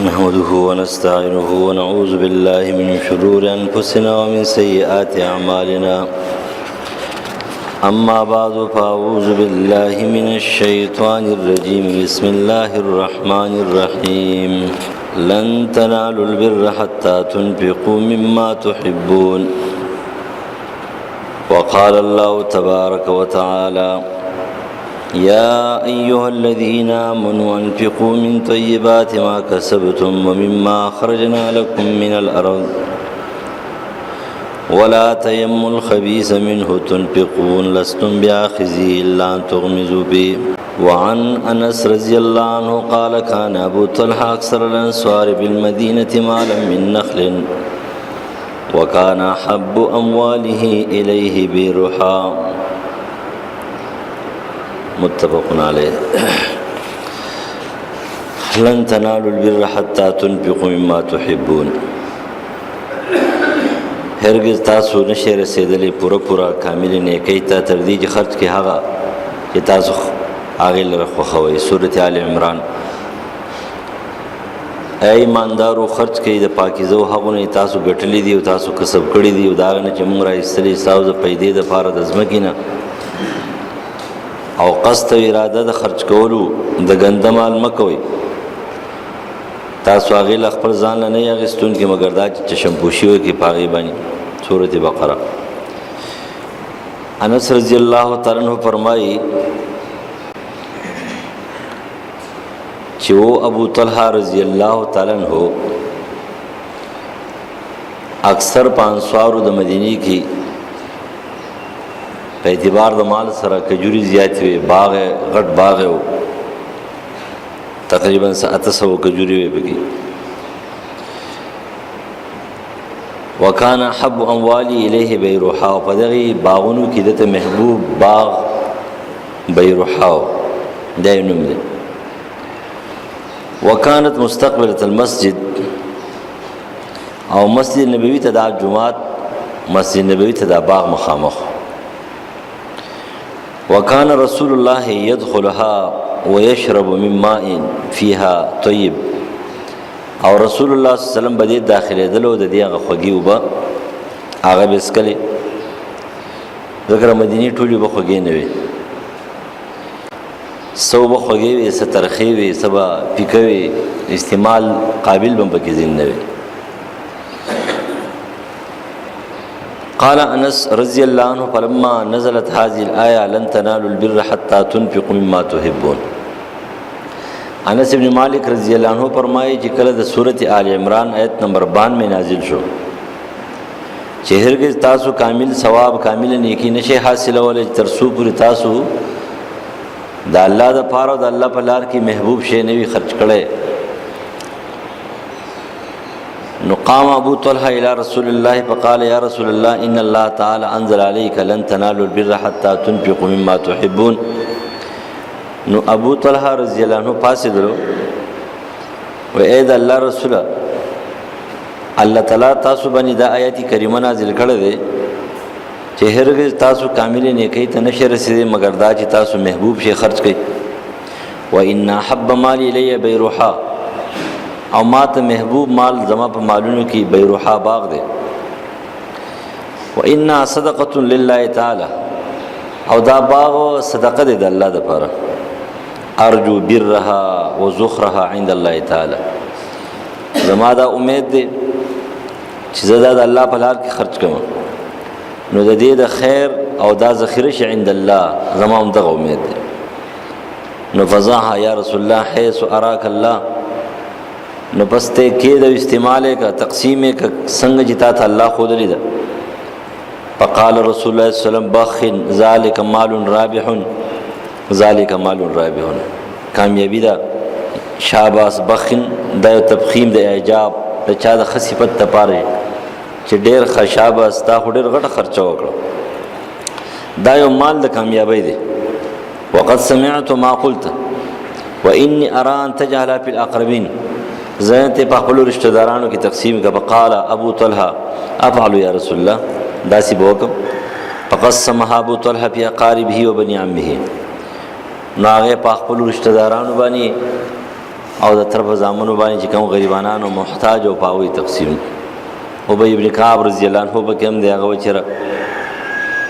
نحمده ونستعينه ونعوذ بالله من شرور أنفسنا ومن سيئات أعمالنا أما بعد فأعوذ بالله من الشيطان الرجيم بسم الله الرحمن الرحيم لن تنالوا البر حتى تنفقوا مما تحبون وقال الله تبارك وتعالى يا أيها الذين آمنوا أنفقوا من طيبات ما كسبتم ومما أخرجنا لكم من الأرض ولا تيموا الخبيث منه تنفقون لستم بآخذيه إلا أن تغمزوا به وعن أنس رضي الله عنه قال كان أبو طلحة أكثر الأنصار بالمدينة مالا من نخل وكان أحب أمواله إليه برحا متفق علیه. لن تنالوا البر حتى تنفقوا مما تحبون. هرگز تاسو نشئ رسیدلی پورا کامل نیکی ته تر دې چې خرج کې هغه چې تاسو هغه لره خوښوئ. سورۃ آل عمران. ای ایماندارو خرج کوي د پاکیزو هغونه تاسو ګټلې دي او تاسو کسب کړی دي او دا نه چې موږ راایستلې ساوز پیدې د فار د ځمکې نه او قصد و اراده د خرج کولو د ګنده مال مکوئ. تاسو هغې له خپل ځان نه نه اخیستونکي مګر دا چې چشمپوشي وکړي په هغې باندې. سورت بقره. انس رضی الله تعالی عنہ فرمایي چې و ابو طلحه رضی الله تعالی عنہ اکثر پانسوارو د مدینې کې په اعتبار د مال سره کجوري زیات وي. باغ غټ باغ و تقریبا 700 کجوري وي بګي. وکانا حب اموالی الیه بیروحا. په دغه باغونو کې دته محبوب باغ بیروحا دا نوم دی. وکانت مستقبلة المسجد او مسجد نبوي ته دا جمعات مسجد نبوي ته دا باغ مخامخ. وكان رسول الله يدخلها ويشرب من ماء فيها طيب. او رسول الله صلی الله علیه وسلم بده داخله دلو د دې هغه خوږي وبا هغه بسکلي ذکر مدینه ټولي بخوږي نه وي. سو بخوږي وي سترخي وي سبا پکوي استعمال قابل بم پکې زین نه وي. قال انس رضی الله عنه فلما نزلت هذه الايه لن تنالوا البر حتى تنفقوا مما تحبون. انس ابن مالک رضی الله عنه فرمایي چې کله د سورۃ آل عمران آیت نمبر 92 نازل شو چې هرگز تاسو کامل ثواب کامل نیکی نشي حاصلولای تر څو پورې تاسو د الله د پاره او د الله په لار کې محبوب شی نه وي خرج کړي. نقام ابو طلحه الى رسول الله فقال يا رسول الله ان الله تعالى انزل عليك لن تنالوا البر حتى تنفقوا مما تحبون. نو ابو طلحه رضی الله عنه پاسیدلو و اے د الله رسول الله تعالی تاسو باندې د آیات کریمه نازل کړه دي چې هرگز تاسو کامل نیکی ته نشئ رسیدئ مگر دا چې تاسو محبوب شي خرج کړئ. وان حب مال الی بیروحا. او ما ته محبوب مال زما په مالونو کې بیروحا باغ دی. و ان صدقه لله تعالی. او دا باغ صدقه دی د الله لپاره. ارجو برها وزخرها عند الله تعالی. زما دا امید دی چې زه د الله په لار کې خرج کوم نو د دې د خیر او دا ذخیره شي عند الله. زما هم دغه امید دی. نو فضاها یا رسول الله حيث اراك الله. نو بس ته کې د استعمال کا تقسیم کا څنګه جتا ته الله خود لید. فقال رسول الله صلی الله علیه وسلم بخن ذلك مال رابح. ذلك مال رابح. کامیابی دا شاباس بخن د تبخیم د اعجاب د چا د خصيفت ته پاره چې ډېر خشاباس تا ډېر غټه خرچه وکړه. دا یو مال د کامیابی دی. وقد سمعت ما قلت واني ارى ان تجعل في الاقربين. زنت په خپل رشتہ دارانو کې تقسیم کا. فقال ابو طلحه افعل يا رسول الله. داسې بوکم. فقسمها ابو طلحه في اقاربه وبني عمه. نو هغه په خپل رشتہ دارانو باندې او د طرف زامنو باندې چې کوم غریبانو محتاج او پاوی تقسیم. ابی ابن کعب رضی الله عنه به کوم دی هغه وچره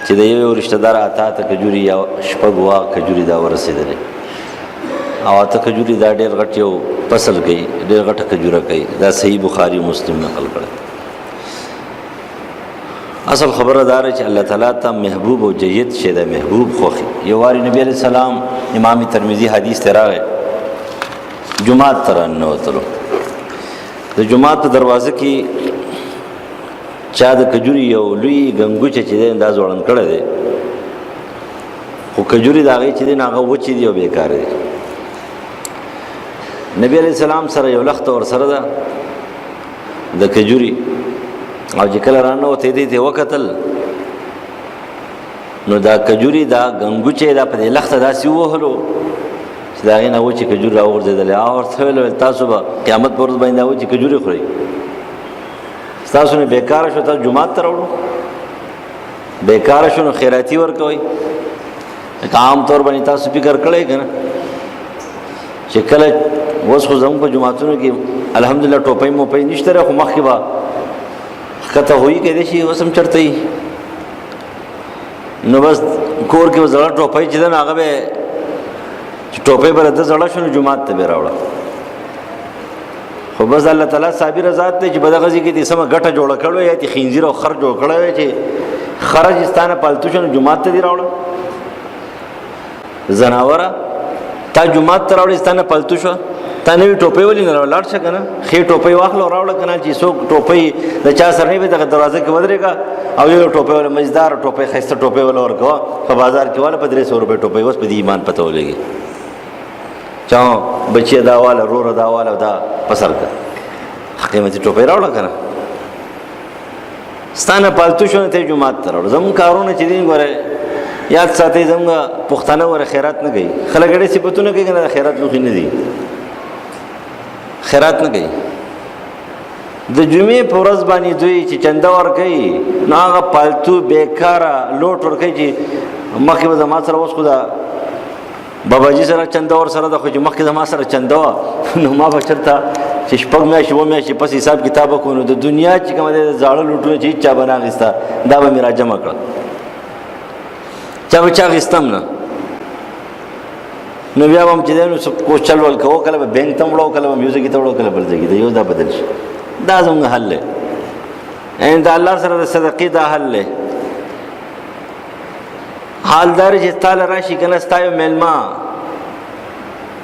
چې د یو رشتہ دار اتا ته کجوري یا شپږ وا کجوري دا ورسېدلې او اته کجوري دا ډېر غټ یو فصل کوي، ډېر غټه کجوره کوي. دا صحیح بخاری مسلم نقل کړی. اصل خبره دار چې الله تعالی ته محبوب او جید شه د محبوب خوخي. یو واری نبی علیہ السلام امام ترمذی حدیث تراغه جمعه ترنه وتلو د جمعه په دروازه کې چا د کجوري یو لوی غنګوچ چې د انداز وړاند کړه دي، خو کجوري دا غي چې د ناغه وچی دی او بیکار دی. نبی علیہ السلام سره یو لخت ور سره ده د کجوري او چې کله رانه وته دې وکتل نو دا کجوري دا غنګوچې دا په لخت داسې وهلو چې دا غي نه و چې کجوري راوړل او ورته ویل تاسو به قیامت پر ورځ باندې و چې کجوري خوري، تاسو نه بیکار شو تاسو جمعه ته راوړو، بیکار شو نو خیراتی ورکوي. عام طور باندې تاسو فکر کړئ کنه چې کله وس خو زموږ په جمعهتونو کې الحمدلله ټوپۍ مو پې نشته خو مخکې به کته وي کې دي شي وسم چرته نو بس کور کې زړه ټوپۍ چې نه هغه به ټوپۍ بر د زړه شنو جمعه ته به راوړه. خو بس الله تعالی صابر ذات ته چې بدغزي کې دې سم غټه جوړ کړو یا تی خنزیر او خر جوړ کړو چې خرجستانه پالتو شنو جمعه ته دی راوړه. زناوره تا جمعه ته راوړې ستانه پالتو شو تا نوې ټوپۍ ولې نه لاړ شه کنه خې ټوپۍ واخلو راوړه کنه چې څوک ټوپۍ د چا سره نه به د دروازه کې ودرېګا او یو ټوپۍ ول مزدار ټوپۍ خسته ټوپۍ ول ورکو په بازار کې والا په 300 روپے ټوپۍ وس په دې ایمان پته ولګي چا بچي دا والا رور دا والا دا پسر کا قیمتي ټوپۍ راوړه کنه ستانه پالتو شو ته جمعه ته راوړه. زمون کارونه چې دین ګوره یاد ساتي زموږ پښتانه ور خیرات نه کوي، خلک ډېر صفاتونه کوي کنه خیرات لوخي نه دي، خیرات نه کوي. د جمعې په ورځ باندې دوی چې چنده ور کوي نو هغه پالتو بیکاره لوټ ور کوي چې مخکې به زما سره اوس خو دا باباجي سره چنده ور سره د خو چې مخکې زما سره چنده و نو ما به چرته چې شپږ میاشتې اووه میاشتې پس حساب کتاب وکړو نو د دنیا چې کومه د زاړه لوټونه چې هېڅ چا به نه اخېسته دا به مې را جمع کړه، چا به چا اخېستم نه. نو بیا به هم چې دی نو کوس چل ول کوو، کله به بینک ته وړو، کله به میوزیک ته وړو، کله بل ځای کې یو دا بدل شي. دا زموږ حل دی، یعنې د الله سره د صدقې دا حل دی. حالدار چې تا له راشي که نه ستا یو میلمه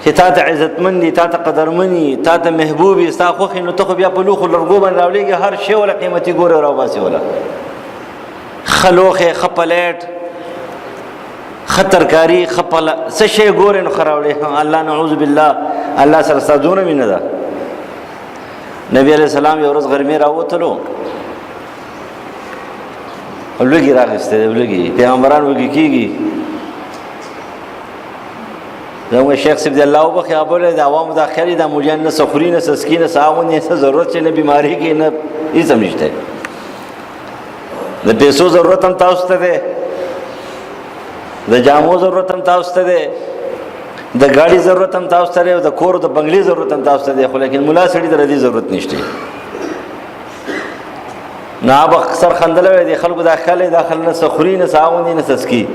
چې تا ته عزتمند دي، تا ته قدرمن دي، تا ته محبوب وي، ستا خوښ نو ته خو بیا په لوښو لرګو باندې راولېږي هر شی وله قیمتي ګورې راوباسې وله ښه لوښې ښه پلیټ ښه ترکاري ښه څه شی ګورې نو ښه راوړې. الله نعوذ بالله الله سره ستا دونه مینه ده. نبی علیہ السلام یو ورځ غرمې راوتلو لوږي راغسته دی، لوږي پیغمبران وږي کېږي. زموږ شیخ صاحب دی الله وبخښي هغه بولی د عوامو دا خیال دا مجان نه څه خوري نه څه څکي نه څه اغوندي نه څه ضرورت چې نه بیماري کې نه هېڅ هم نشته. د پیسو ضرورت هم تاسو ته دی، د جامو ضرورت هم تاسو ته دی، د ګاډي ضرورت هم تاسو ته دی، د کور د بنګلې ضرورت هم تاسو ته دی، خو لیکن ملا سړي ته د دې ضرورت نشته. نه به اکثر خندلی وی د خلکو دا خیال دی دا خلک نه څه خوري نه څه اغوندي نه څه څکي.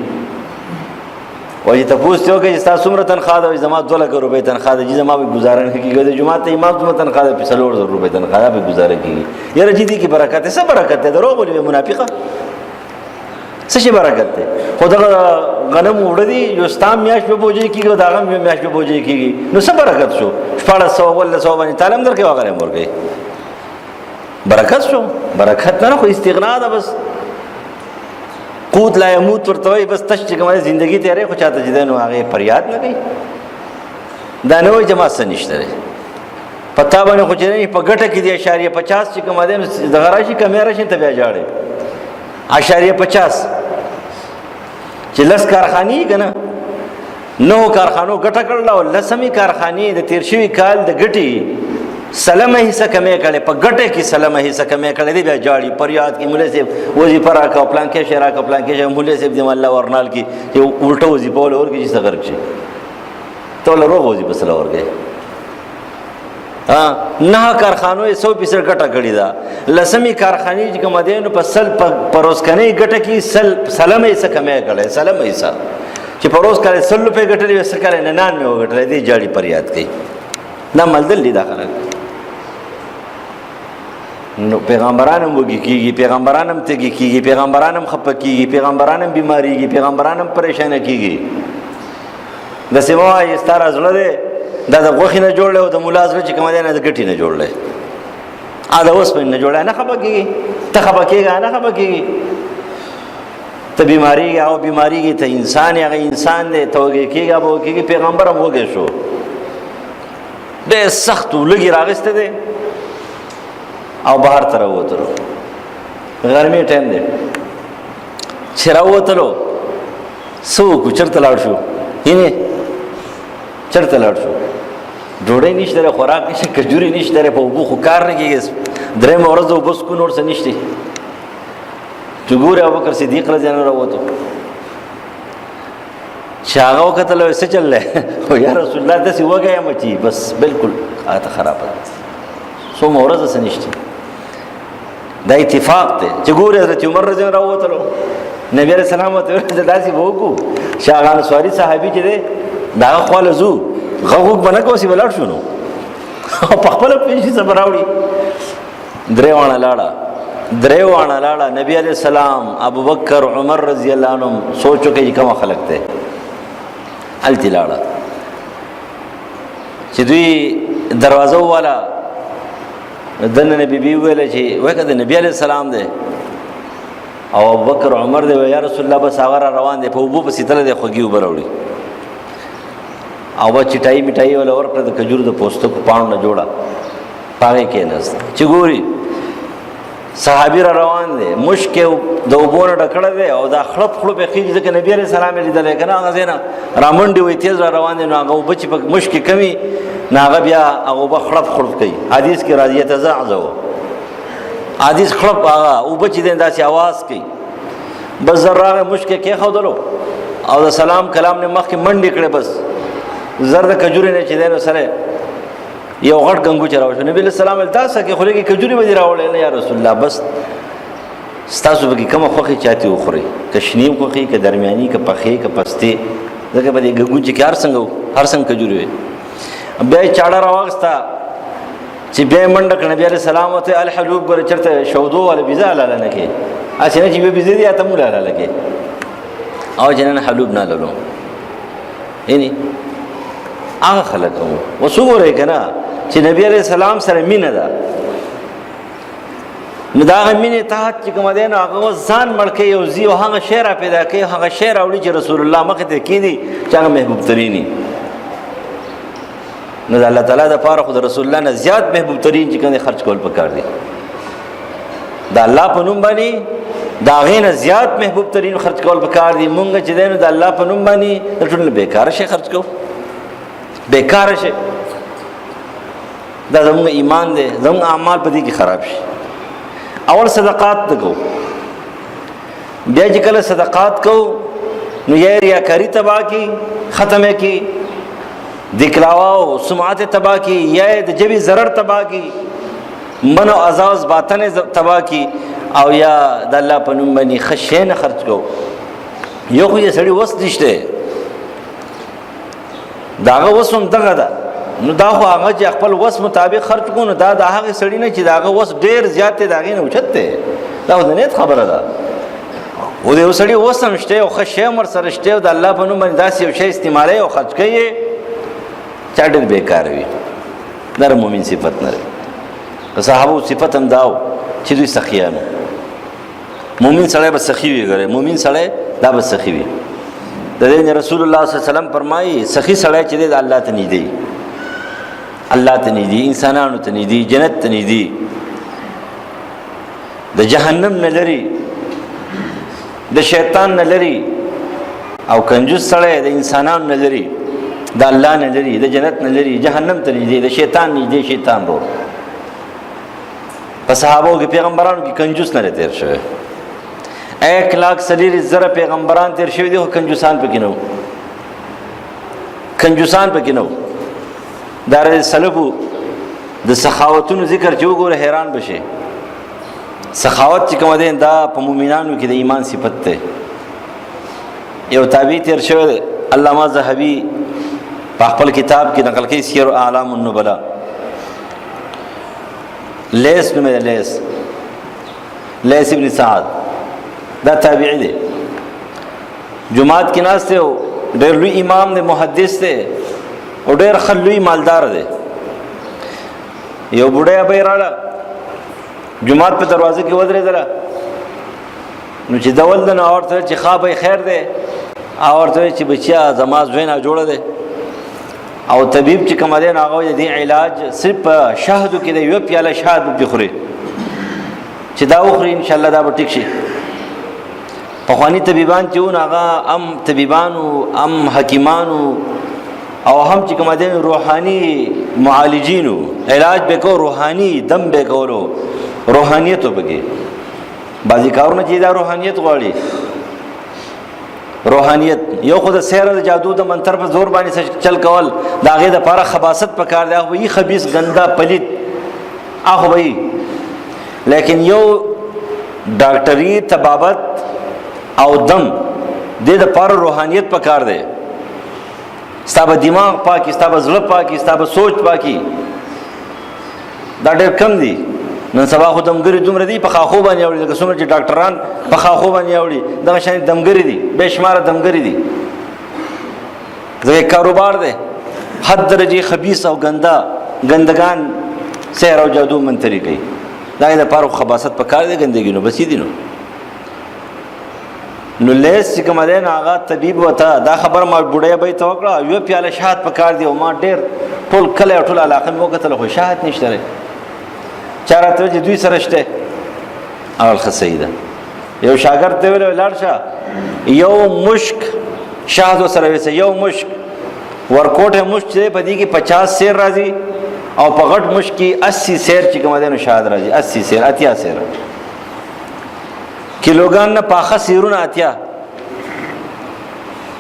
وایي تپوس ته وکړئ چې ستا څومره تنخواه ده؟ وایي زما 2 لکه روپۍ تنخواه ده. جي زما به ګزاره نه کېږي. د جومات ته امام څومره تنخواه ده؟ 4,000 روپۍ تنخواه ده، به ګزاره کېږي. یاره چې دې کې برکت دی، څه برکت دی؟ دروغ ولې منافقه څه شي برکت دی؟ خو دغه غنم وړه دي یو ستا میاشت به بوجۍ کېږي او د هغه میاشت به بوجۍ کېږي، نو څه برکت شو؟ 1400 1500 باندې تعلیم درکوي او هغه هم ورکوي، برکت شو؟ برکت نه خو استغنا ده. بس قوت لا يموت ورته وایي بس تش چې کومه زندګي تیرې خو چاته چې دی نو هغې فریاد نه کوي. دا نه وایي جماعت څه نشته دی پتا باندې خو چې نه په ګټه کې دی 0.50 چې کومه دی نو دغه راشي کمې راشي ته بیا جاړې 0.50 چې 10 کارخانې که نه 9 کارخانو ګټه کړله او 10مې کارخانې د تېر شوي کال د ګټې سلمه حصہ کمې کړې، په ګټه کې سلمه حصہ کمې کړې دی، بیا جاړي فریاد کې مولوي صاحب وظیفه راکړه او پلانکې شی راکړه پلانکې شی مولوي صاحب دې الله ورنال کې یو الټه وظیفه ول ورکړي چې څه غرق شي ته له روغ وظیفه سره ورکړې. نه کارخانو 100% ګټه کړې ده. لسمې کارخانې چې کوم دي نو په سل پروسکنۍ ګټه کې سلم یې څه کمې کړې سلم یې څه چې پروس کړي 100 روپے ګټلې وسه کړي 99 وګټلې دي جاړي پر یاد کوي دا ملدل دي داخله. نو پیغمبرانم وږي کیږي، پیغمبرانم تږي کیږي، پیغمبرانم خپه کیږي، پیغمبرانم بیماریږي، پیغمبرانم پریشان کیږي. د سیمه یې ستاره زړه ده دا د غوښې نه جوړ او د مولا زړه چې کوم دی نه د ګټې نه جوړ دی دا اوس نه جوړ نه خپه کېږي ته خپه کېږه نه خپه کېږي ته بیماریږي او بیماریږي ته انسان هغه انسان دی ته وږی کېږه به وکېږي. پیغمبر هم وږی شو ډېر سخت لږې راغسته دی او بهر ته راووتلو غرمې ټایم دی چې راووتلو څه وکړو چېرته لاړ شو یعنې چېرته لاړ شو ډوډۍ نشته دی خوراک نشته کجوري نشته دی په اوبو خو کار نه کېږي درېیمه ورځ د اوبه سکون ورڅه نشته چې ګورې ابوبکر صدیق رضی الله عنه راووتو چې هغه وکتل څه چل دی یا رسول الله داسې وږی یم چې بس بالکل هغه خراب ده څومره ورځ څه نشته دا اتفاق دی چې ګورې حضرت عمر رضی الله عنه راووتلو نبی علیه السلام ورته داسې به وکړو چې هغه انصاري صحابي چې دی دا خواله زو غوږ به نه کوو چې به لاړ شو نو په خپله پېښې څه به راوړي درې واړه لاړه نبي علیه السلام ابوبکر عمر رضی الله عنهم سوچو کې کوم خلک دی هلتې لاړه چې دوی دروازه وواله دننه بیبي وویله چې وایي که د نبي علیه السلام دی او ابوبکر عمر دی یا رسول الله بس هغه را روان دی په اوبو پسې تللی دی خوږې اوبه راوړي او به چټایي میټایي ولا ورکړه د کجورو د پوستکو پاڼو نه جوړه په هغې کېناست چې ګوري صحابي را روان دی مشک د اوبو نه ډکړی دی او دا خړپ خړپ یې خېږي ځکه نبي علیه السلام یې لیدلی که نه هغه ځای نه رامنډې وایي تیز را روان دی نو هغه اوبه چې په مشک کې کمي نو هغه بیا هغه اوبه خړپ خړپ کوي حدیث کې راځي یتزعزع حدیث خړپ هغه اوبه چې دی داسې اواز کوي بس زر راغی مشک یې کېښودلو او د سلام کلام نه مخکې منډې کړې بس زر د کجوري نه چې دی نو سره یو غټ ګنګو چې راوشو نبي علیه السلام ویل تاسو کې خولې کې کجوري به دې راوړی نه یا رسول الله بس ستاسو به کې کومه خوښې چاته وخورئ که شنیم خوښې که درمیاني که پخې که پستې ځکه به دې ګنګو چې کې هر څنګه کجوري وي بیا یې چاړه راواخسته چې بیا یې منډه کړه نبي علیه السلام ورته الحلوب ګوره چېرته شودو والا بیزه حلاله نه کې هسې نه چې بیا بیزه دي یا ته مو حلاله کې او چې نن حلوب نه لرو یعنې هغه خلک وو اوس وګورئ که نه چې نبی علیه السلام سره مینه ده نو د هغه مینې تحت چې کومه دی نو هغه اوس ځان مړ کوي او ځي او هغه شی را پیدا کوي هغه شی راوړي چې رسول الله مخې ته کېږدي چې هغه محبوب ترین وي نو د الله تعالی دپاره خو د رسول الله نه زیات محبوب ترین چې کوم دی خرچ کول پکار دی د الله په نوم باندې د هغې نه زیات محبوب ترین خرچ کول پکار دی مونږ چې دی نو د الله په نوم باندې د ټول نه بېکاره شی خرچ کوو بیکاره شي دا زموږ ایمان دی زموږ اعمال په دې کې خراب شي اول صدقات ته کوو بیا چې کله صدقات کوو نو یا ریاکاري تباه کی ختمه کی دکلاوا او سمعت تباه کی یا د جبی ضرر تباه کی من او ازاز باطن تباه کی او یا د الله په نوم باندې خشې نه خرج کوو یو خو یې سړي وس نشته دا هغه وس هم دغه ده نو دا خو هغه چې خپل وس مطابق خرج کوو نو دا د هغې سړي نه چې د هغه وس ډېر زیات دی د هغې نه اوچت دی دا خو د نیت خبره ده او د یو سړي وس هم شته او ښه شی هم ورسره شته او د الله په نوم باندې داسې یو شی استعمالوي او خرج کوي چا ډېر بېکاره وي دا د مؤمن صفت نه دی د صحابو صفت هم دا و چې دوی سخیانو مؤمن سړی به سخي وي ګورئ مؤمن سړی دا به سخي وي د دې رسول الله صلی الله علیه وسلم فرمایي سخي سړی چې دی د الله ته نږدې الله ته نږدې انسانانو ته نږدې جنت ته نږدې د جهنم نه لري د شیطان نه لري او کنجوس سړی د انسانانو نه لري د الله نه لري د جنت نه لري جهنم ته نږدې د شیطان نږدې شیطان ورور په صحابو کې پیغمبرانو کې کنجوس نه تیر شوی 1,40,000 پیغمبران تیر شوي دي خو کنجوسان پکې نه وو کنجوسان پکې نه وو دا سلفو د سخاوتونو ذکر چې وګوره حیران بشي. سخاوت چې کوم دی دا په مؤمنانو کې د ایمان صفت ده. یو تابع تیر شوی دی علامه ذهبي په خپل کتاب کې نقل کوي سیر اعلام النبلاء. لیث نوم دی، لیث ابن سعد دا تابعی دی. جماعت کې ناست دی او ډېر لوی امام دی، محدث دی او ډېر ښه لوی مالدار دی. یو بوډۍ ابۍ راغله جماعت په دروازه کې ودرېدله، نو چې دول ده نو ورته ویل چې ښه ابۍ خیر دی، او ورته ویل چې بچیا زما زوی ناجوړه دی. او طبیب چې کوم دی نو هغه وایي د دې علاج صرف په شهدو کې دی، یوه پیاله شهد به پرې خوري، چې دا وخوري انشاءالله دا به ټیک شي. پخواني طبیبان چې وو هغه هم طبیبانو هم حکیمانو او هم چې کوم دی روحاني معالجینو، علاج به کو روحاني دم به کولو، روحانیت وبګي. بعضی کارونه چې دا روحانیت غواړي، روحانیت یو خو د سحر د جادو د منتر په زور باندې چل کول دا غي د پاره خباست پکار دی، هغه وی خبيث ګندا پلید هغه وی. لیکن یو ډاکټري طبابت او دم د پاره روحانیت پکار دی. ستاسو دماغ پاکي، ستاسو زړه پاکي، ستاسو سوچ پاکي، دا ډېر کم دي. نن سبا خو دمګری دومره دي په خاخو باندې اوري، لکه څومره چې ډاکټران په خاخو باندې اوري دغه شان دمګری دي، بے شمار دمګری دي. دا کاروبار دی حد درجه خبيث او ګندګان سحر او جادو منتري کوي. دا د پاره خباست په کار دی، ګندګي نو بسې دي. نو لیث چې کوم دی هغه طبيب وته دا خبر ما بوډۍ به ته وکړه، یو پیاله شهد په کار دی او ما ډېر ټول کله ټول علاقه مې وکتل خو شهد نشته. چارته چې دوی سره شته اول خسیده یو شاګرد ته ویل لاړ شه یو مشک شهد سره وسه، یو مشک ورکوټه مشک چې په دې کې 50 سیر راځي او په غټ مشک کې 80 سیر چې کوم دی نو شهد راځي، 80 سیر، اتیا سیر کیلوګان نه پاخه سیرونه اتیا.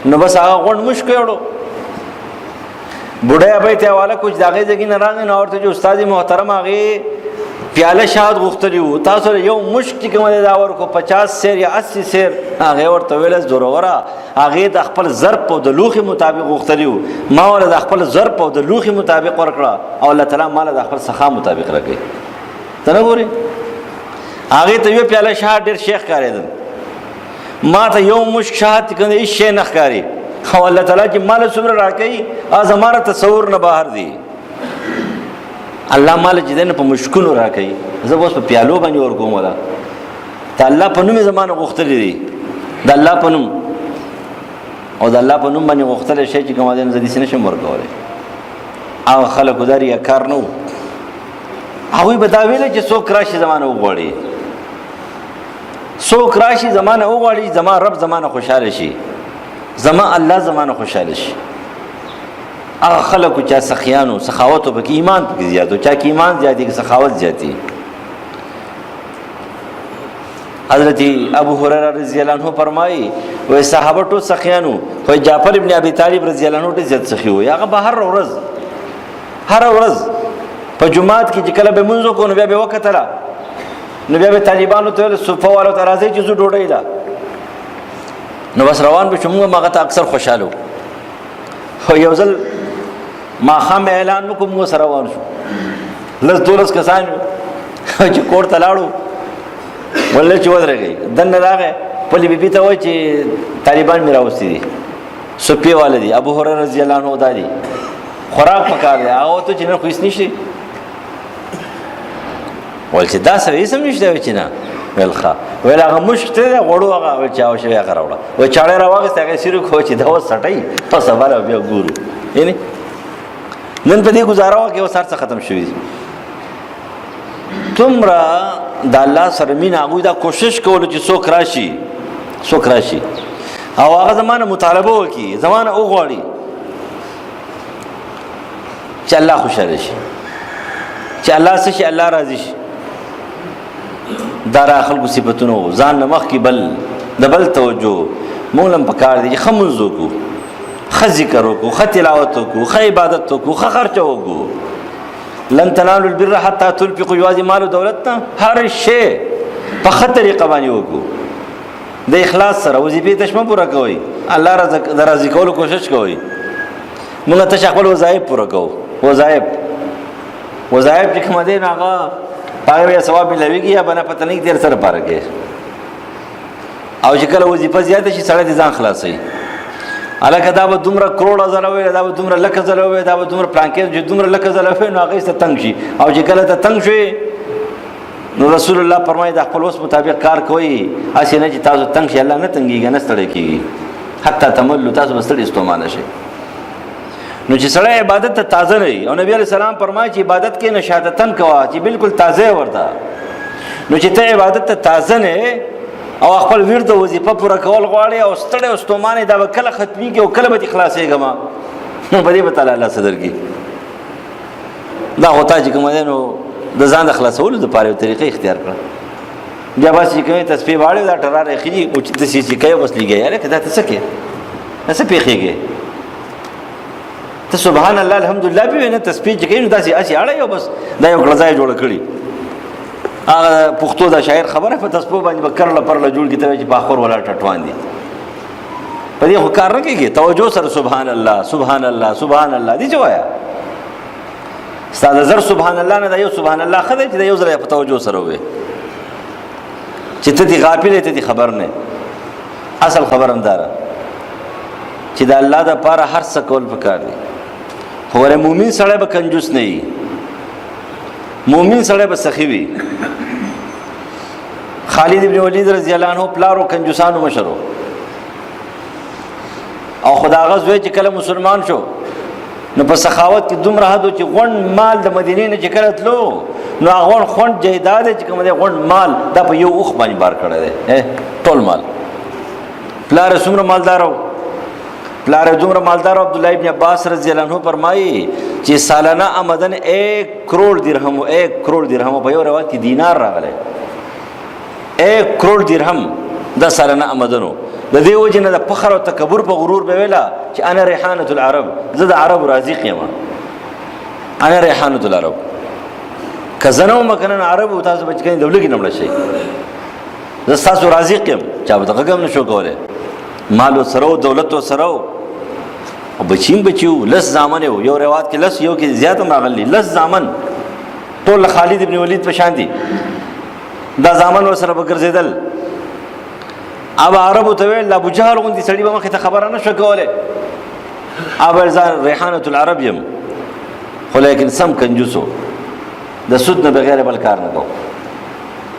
نو بس هغه غوڼ مشک یوړو بوډۍ ابۍ ته حواله کوچ داغه ځګین راغی نو ورته چې استاد محترم هغه پیاله شهد غوښتلی وو، تاسو یو مشک چې کوم دی دا ورکو 50 سیر یا 80 سیر. هغه ورته ویل ضروره هغه د خپل ضرب او د لوخي مطابق غوښتلی وو، ما ول د خپل ضرب او د لوخي مطابق ورکړه او الله تعالی مال د خپل سخا مطابق راکړي. ته نه ګوري هغه ته یو پیاله شهد ډیر شیخ کاریدل، ما ته یو مشک شهد کنه هیڅ شی نه ښکاری، او الله تعالی چې مال صبر راکړي از هغه تصور نه بهر دی. الله مال چې دنه په مشکونو راکړي، زه اوس په پیالو باندې ورکوم ولا ته الله په نوم زمانه غوښتلې دي، د الله په نوم او د الله په نوم باندې غوښتل شي چې کوم دین زدي سینه شم ورکولې. او خلکو داري کار نو هغه به دا ویل چې څوک راشي زمانه وغوړي، څوک راشي زمانه وغوړي، زما رب زمانه خوشاله شي، زما الله زمانه خوشاله شي. هغه خلکو چې سخیانو سخاوت په کې ایمان په کې زیاتو، چا کې ایمان زیاتې کې سخاوت زیاتې. حضرت ابو هريره رضی الله عنه فرمایي وای صحابه ټول سخیانو، خو جعفر ابن ابي طالب رضی الله عنه ډېر زیات سخی و. هغه به هر ورځ په جمعات کې چې کله به منځو کو نو بیا به وکتله، نو بیا به طالبانو ته ویل صفه والو ته راځي چې زه ډوډۍ ده، نو بس روان به شو. موږ هغه ته اکثر خوشاله خو یو ځل ماښام اعلان وکړو، موږ سره روان شو 10-12 کسان چې کور ته لاړو، ولې چې ودرېږي دنه راغی پلي بیبي ته وایي چې طالبان مې راوستي دي، سپي والا دي، ابو هريره رضی الله عنه دا دي، خوراک پکار دی. هغه ته چې نه خو هېڅ نشي ول چې دا سره هېڅ هم نشته وایي چې نه ویل ښه ویل هغه مشک ته دی غوړو هغه ویل چې هغه شوی هغه راوړه وایي چاړی راواخېسته هغه سیرو کړو چې دا اوس سټئ او سبا را بیا ګورو. یعنې نن په دې ګزاره وه کې اوس هر څه ختم شوي دي. څومره د الله سره مینه هغوی دا کوشش کولو چې څوک راشي او هغه زمانه مطالبه وکړي، زمانه وغواړي چې الله خوشاله شي، چې الله څه شي، الله راضي شي. دا را خلکو صفتونه وو، ځان نه مخکې د بل توجه مونږ هم پکار دی چې ښه مونځ وکړو، ښه ذکر وکړو، ښه تلاوت وکړو، ښه عبادت وکړو، ښه خرچه وکړو. لن تنالوا البر حتى تنفقوا، یوازې مال او دولت نه، هر شی په ښه طریقه باندې وکړو، د اخلاص سره. وظیفې تش مه پوره کوئ، الله د راضي کولو کوشش کوئ. موږ تش خپل وظایف پوره کوو. وظایف چې کوم دي نو هغه هغه بیا ثواب ملويږي یا بنا پته نه تیر سره پاره کې. او چې کله وظیفه زیاته شي سړی د ځان خلاصوي، الکه دا به دومره کروڑه زره وي، دا به دومره لکه زره وي، دا به دومره پلانکې چې دومره لکه زره وي، نو هغه ست تنگ شي. او چې کله ته تنگ شي نو رسول الله فرمایي د خپل وس مطابق کار کوي، اسی نه چې تاسو تنگ شي الله نه تنګيږي نه ستړي کیږي، حتی تملو تاسو بستړي استومانه شي. نو چې سړی عبادت ته تازه نه، او نبی علیہ السلام فرمایي چې عبادت کې نشادتن کوا چې بالکل تازه ورته. نو چې ته عبادت ته تازه نه او خپل ورته وظیفه پوره کول غواړي او ستړي استومانه دا به کله ختمي کې او کله به اخلاصېږي ما نو په دې به تعالی الله صدر کی دا هوتا چې کوم نو د ځان د خلاصولو لپاره یو طریقې اختیار کړه. بیا بس چې کوي تسبیح واړي دا ټراره خېږي او چې تاسو چې کوي بس لګي یاره کدا ته څه کې څه پیخېږي ته سبحان الله الحمدلله به نه تسبیح چې کوي نو داسې اسی اړه یو بس دا یو غلظای جوړ کړی. هغه پښتو دا شاعر خبره په تسبیح باندې بکرله پرله جوړ کی ته چې باخور ولا ټټوان دي په دې خو کار نه کیږي. توجه سره سبحان الله سبحان الله سبحان الله دي جوایا ستاسو زر سبحان الله نه دا یو سبحان الله خدای چې دا یو زره په توجه سره وي چې ته دي غافل ته دي خبر نه. اصل خبر اندار چې دا الله د پاره هر څه کول پکار دي. خو مؤمن سره به کنجوس نه وي، مؤمن سره به سخی وي. خالد ابن ولید رضی الله عنه پلارو کنجوسانو مشرو او خدا غزوه چې کله مسلمان شو نو په سخاوت کې دومره حد چې غون مال د مدینې نه چې کله تلو نو هغه غون جیداد چې کوم دی غون مال دا په یو اوخ باندې بار کړی دی ټول مال. پلار څومره مالدارو، پلار دومره مالدار عبد الله ابن عباس رضی الله عنه فرمایي چې سالانه آمدن 1 کروڑ درهم 1 کروڑ درهم په یو روایت کې دینار راغلی 1 کروڑ درهم د سالانه آمدنو. د دې وجه نه د فخر او تکبر په غرور به ویلا چې انا ریحانه العرب، زه د عرب رازق یم، انا ریحانه العرب. کزنو مکنن عرب او تاسو بچ کین دولګي نمړ شي، زه تاسو رازق یم، چا به دغه نشو کوله. مال سره دولت سره او بچیو لس زامن یو روایت کې لس یو کې زیات ماغلی لس زامن ټول خالد ابن ولید په شان دي. دا زامن ور سره بګرځیدل. اب عربو ته ویل ابو جهل غوندي سړی به مخه ته خبره نشو کوله. اب ځان ریحانه العرب یم، خو لیکن سم کنجوسو د سود نه بغیر بل کار نه کو.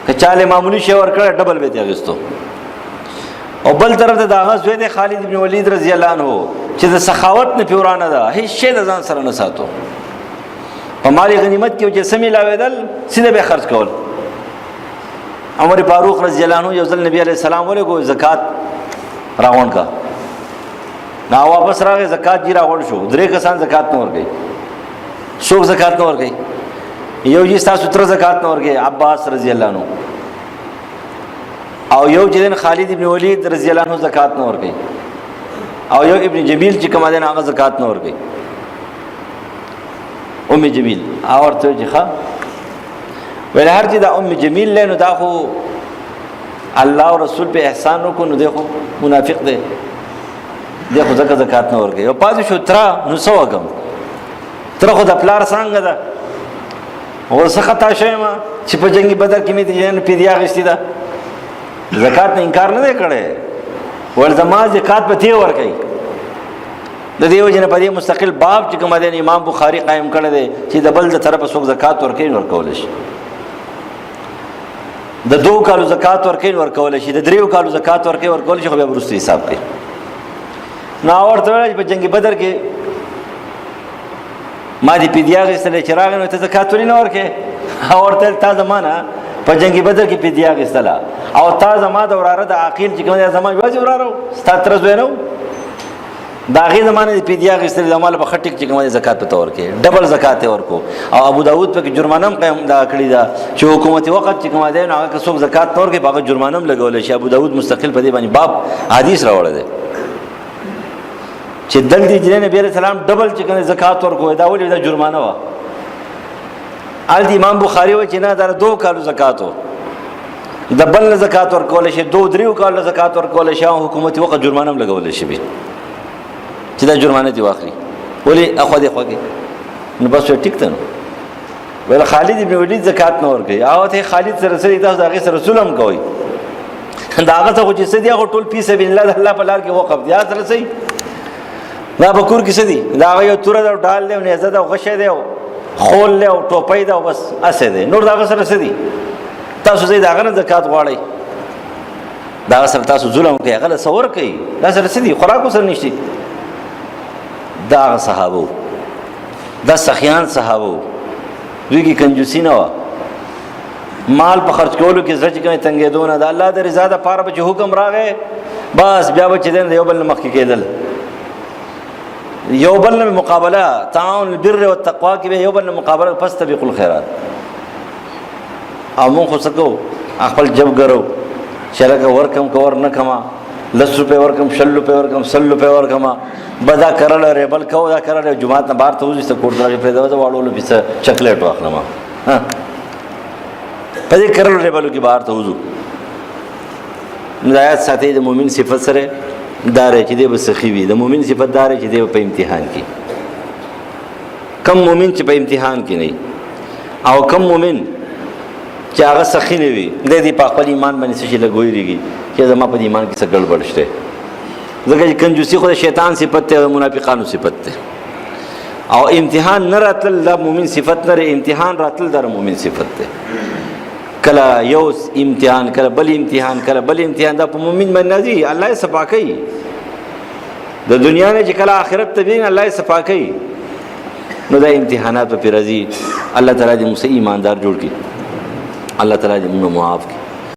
کچاله معمولی شی ور کړه ډبل به ته غستو. او بل طرف ته دا غزوه د خالد ابن ولید رضی الله عنه چې د سخاوت نه پیورانه ده، هیڅ شی د ځان سره نه ساتو. په مال غنیمت کې چې سمې لاویدل سیده به خرج کول. عمر فاروق رضی الله عنه یو ځل نبی علیہ السلام ولګو زکات راغون کا نا واپس راغی زکات جی راغون شو. درې کسان زکات نه ورګي، څوک زکات نه ورګي، یو جی تاسو تر زکات نه ورګي عباس رضی الله عنه، او یو جن خالد ابن ولید رضی الله عنه زکات نه ورګي، او یو ابن جمیل چې کوم دین هغه زکات نه ورګي. ام جمیل اورته ځخه ول هر چې دا ام جمیل له نو دا خو الله او رسول په احسان وکړو نو دی خو منافق دی، دی خو زکات نه ورګي. او پاتې شو تر نو سوګم تر خو د پلار څنګه ده او څه خطا شوی ما چې په جنگي بدر کې مې دې پیډیا غشتي ده زکات نه انکار نه کړي ول زما زکات په تی ورګي. د دیو جن په دې مستقل باب چې کوم د امام بخاری قائم کړی دی چې د بل د طرف څوک زکات ورکړي نور کول شي، د 2 کالو زکات ورکړي ور کول شي، د 3 کالو زکات ورکړي ور کول شي، خو به ورستي حساب کوي. نو ورته په جنگ بدر کې ما دې پیډیا غستل چې راغی نو ته زکات ورنه ورکې او ورته تا زمانہ په جنگ بدر کې پیډیا غستل او تا زما د وراره د عقیل چې کوم زما یوازې وراره ستاتره زوینو دا غي زمانه د پیډیا غستل د مال په خټک چې کوم زکات په تور کې ډبل زکات ورکو. او ابو داود په جرمانه قائم دا کړی دا چې حکومت وخت چې کوم دی نو هغه څوک زکات تور کې هغه جرمانه لګول شي. ابو داود مستقل په دې باندې باب حدیث راوړل دی چې دل دي جن نبی رسول الله ډبل چې کوم زکات ورکو دا ولې دا جرمانه وا آلته امام بخاري وایي چې نه دا 2 کالو زکات و د بل نه زکات ورکولی شي 2-3 کالو زکات ورکولی شي او حکومتي وقت جرمانه هم لګولی شي چې دا جرمانه دې واخلي ولې اخوا دې خواږي نو بس ټیک ته نو ویل خالد ابن ولید زکات نه ورکوي او ته خالد سره سره تاسو هغه سره رسول هم کوي دا هغه څه چې سدي هغه ټول فی سبیل الله الله په لار کې وقف دی سره صحیح دا بکور کې سدي دا یو تور دا ډال دی نه زده او غشه دی خول له او ټوپۍ دا بس اسه دی نور دا سره سدي تاسو زید هغه نه زکات غواړئ دا سره تاسو ظلم کوي هغه سور کوي دا سره سدي خوراک سره نشتی دا صحابه دا سخیان صحابه دوی کی کنجوسی نه و مال په خرج کولو کې زړه کې تنګېدونه د الله د رضا د پاره به حکم راغی بس بیا به چې دین یو بل مخ کې کېدل یو بل مقابله تعاون البر والتقوا کې به یو بل مقابله فاستبقوا الخيرات او مون خو سکو خپل جب ګرو شرکه ورکم کور نه کما 10 روپے ورکم 20 روپے ورکم 100 روپے ورکم بدا کرل ریبل کو دا کرل جمعه نه بار ته وځي ته کوټ راځي په دا واړو لپاره چاکلیټ واخلم ها پدې کرل ریبلو کې بار ته وځو مدایات ساتي د مؤمن صفت سره دار چې دی بسخي وي د مؤمن صفت دار چې دی په امتحان کې کم مؤمن چې په امتحان کې نه او کم مؤمن چې هغه سخي نه وي د دې په خپل ایمان باندې څه لګويږي چې زما په ایمان کې څه ګډوډ شته ځکه چې کنجوسي خو د شیطان صفت ته او منافقانو صفت ته او امتحان نه راتل د مؤمن صفت نه امتحان راتل د مؤمن صفت ته کله یو امتحان کله بل امتحان کله بل امتحان دا په مؤمن باندې نازي الله یې صفا کوي د دنیا نه چې کله آخرت ته بین الله یې صفا کوي نو دا امتحانات په راځي الله تعالی دې موږ ایماندار جوړ کړي الله تعالی دې موږ معاف کړي